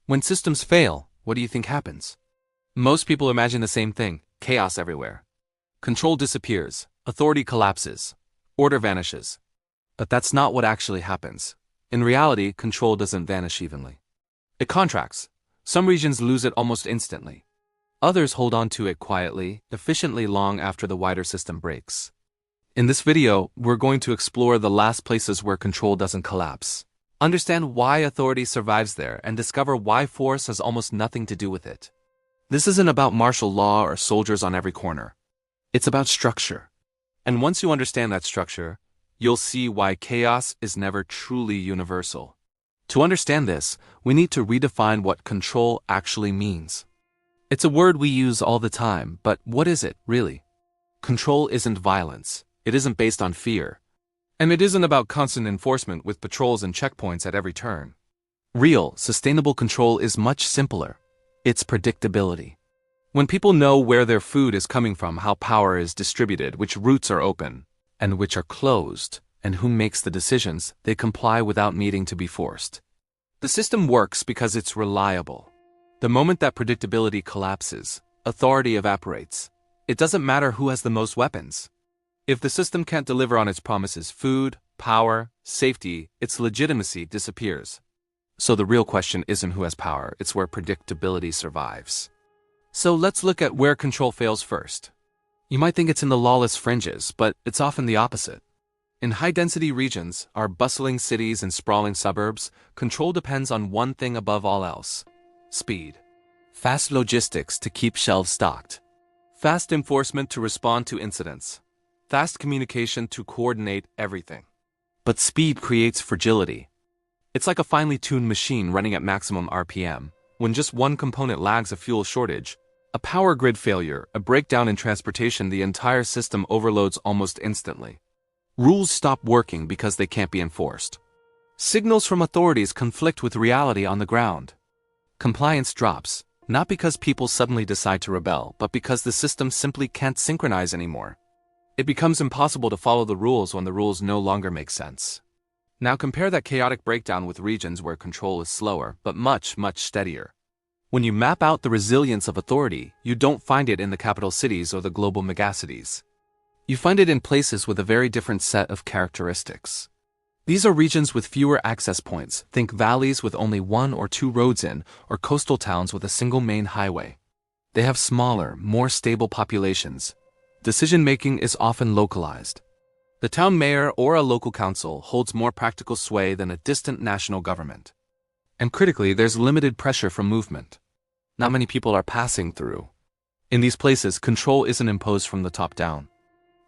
When systems fail, what do you think happens? Most people imagine the same thing: chaos everywhere. Control disappears, authority collapses, order vanishes. But that's not what actually happens. In reality, control doesn't vanish evenly. It contracts. Some regions lose it almost instantly. Others hold on to it quietly, efficiently long after the wider system breaks. In this video, we're going to explore the last places where control doesn't collapse. Understand why authority survives there and discover why force has almost nothing to do with it. This isn't about martial law or soldiers on every corner. It's about structure. And once you understand that structure, you'll see why chaos is never truly universal. To understand this, we need to redefine what control actually means. It's a word we use all the time, but what is it, really? Control isn't violence. It isn't based on fear. And it isn't about constant enforcement with patrols and checkpoints at every turn. Real, sustainable control is much simpler. It's predictability. When people know where their food is coming from, how power is distributed, which routes are open, and which are closed, and who makes the decisions, they comply without needing to be forced. The system works because it's reliable. The moment that predictability collapses, authority evaporates. It doesn't matter who has the most weapons. If the system can't deliver on its promises: food, power, safety, its legitimacy disappears. So the real question isn't who has power, it's where predictability survives. So let's look at where control fails first. You might think it's in the lawless fringes, but it's often the opposite. In high-density regions, our bustling cities and sprawling suburbs, control depends on one thing above all else: speed. Fast logistics to keep shelves stocked. Fast enforcement to respond to incidents. Fast communication to coordinate everything. But speed creates fragility. It's like a finely tuned machine running at maximum RPM. When just one component lags: a fuel shortage, a power grid failure, a breakdown in transportation, the entire system overloads almost instantly. Rules stop working because they can't be enforced. Signals from authorities conflict with reality on the ground. Compliance drops, not because people suddenly decide to rebel, but because the system simply can't synchronize anymore. It becomes impossible to follow the rules when the rules no longer make sense. Now compare that chaotic breakdown with regions where control is slower, but much, much steadier. When you map out the resilience of authority, you don't find it in the capital cities or the global megacities. You find it in places with a very different set of characteristics. These are regions with fewer access points. Think valleys with only 1 or 2 roads in, or coastal towns with a single main highway. They have smaller, more stable populations. Decision-making is often localized. The town mayor or a local council holds more practical sway than a distant national government. And critically, there's limited pressure from movement. Not many people are passing through. In these places, control isn't imposed from the top down.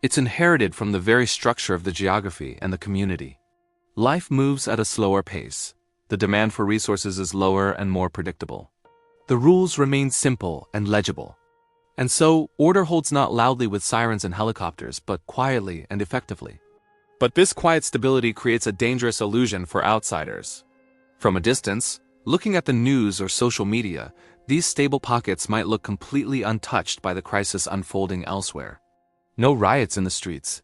It's inherited from the very structure of the geography and the community. Life moves at a slower pace. The demand for resources is lower and more predictable. The rules remain simple and legible. And so, order holds not loudly with sirens and helicopters, but quietly and effectively. But this quiet stability creates a dangerous illusion for outsiders. From a distance, looking at the news or social media, these stable pockets might look completely untouched by the crisis unfolding elsewhere. No riots in the streets.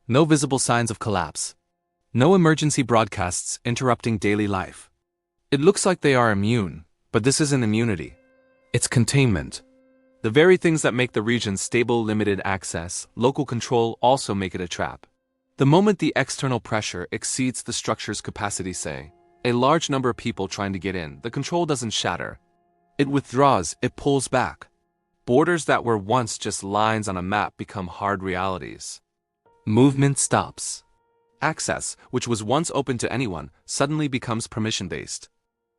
No visible signs of collapse. No emergency broadcasts interrupting daily life. It looks like they are immune, but this isn't immunity. It's containment. The very things that make the region stable: limited access, local control, also make it a trap. The moment the external pressure exceeds the structure's capacity, say, a large number of people trying to get in, the control doesn't shatter. It withdraws, it pulls back. Borders that were once just lines on a map become hard realities. Movement stops. Access, which was once open to anyone, suddenly becomes permission-based.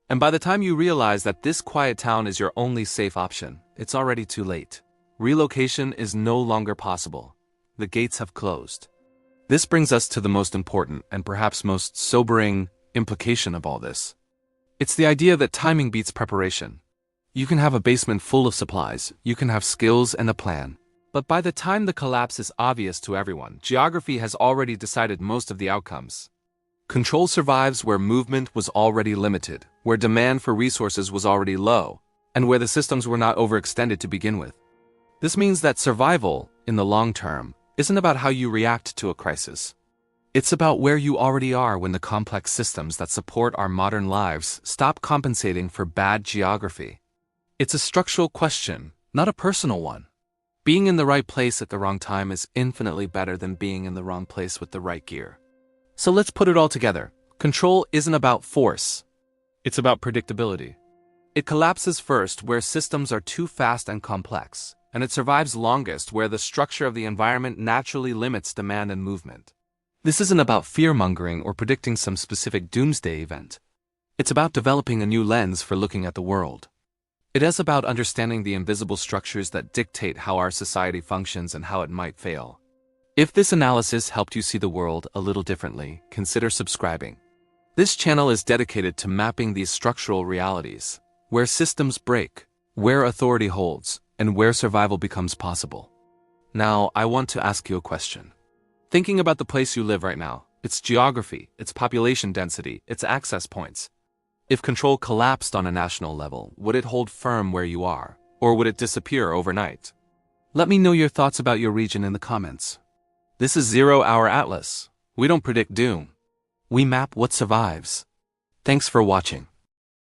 And by the time you realize that this quiet town is your only safe option, it's already too late. Relocation is no longer possible. The gates have closed. This brings us to the most important and perhaps most sobering implication of all this. It's the idea that timing beats preparation. You can have a basement full of supplies, you can have skills and a plan. But by the time the collapse is obvious to everyone, geography has already decided most of the outcomes. Control survives where movement was already limited, where demand for resources was already low, and where the systems were not overextended to begin with. This means that survival, in the long term, isn't about how you react to a crisis. It's about where you already are when the complex systems that support our modern lives stop compensating for bad geography. It's a structural question, not a personal one. Being in the right place at the wrong time is infinitely better than being in the wrong place with the right gear. So let's put it all together. Control isn't about force. It's about predictability. It collapses first where systems are too fast and complex, and it survives longest where the structure of the environment naturally limits demand and movement. This isn't about fear-mongering or predicting some specific doomsday event. It's about developing a new lens for looking at the world. It is about understanding the invisible structures that dictate how our society functions and how it might fail. If this analysis helped you see the world a little differently, consider subscribing. This channel is dedicated to mapping these structural realities, where systems break, where authority holds, and where survival becomes possible. Now, I want to ask you a question. Thinking about the place you live right now, its geography, its population density, its access points. If control collapsed on a national level, would it hold firm where you are, or would it disappear overnight? Let me know your thoughts about your region in the comments. This is Zero Hour Atlas. We don't predict doom. We map what survives. Thanks for watching.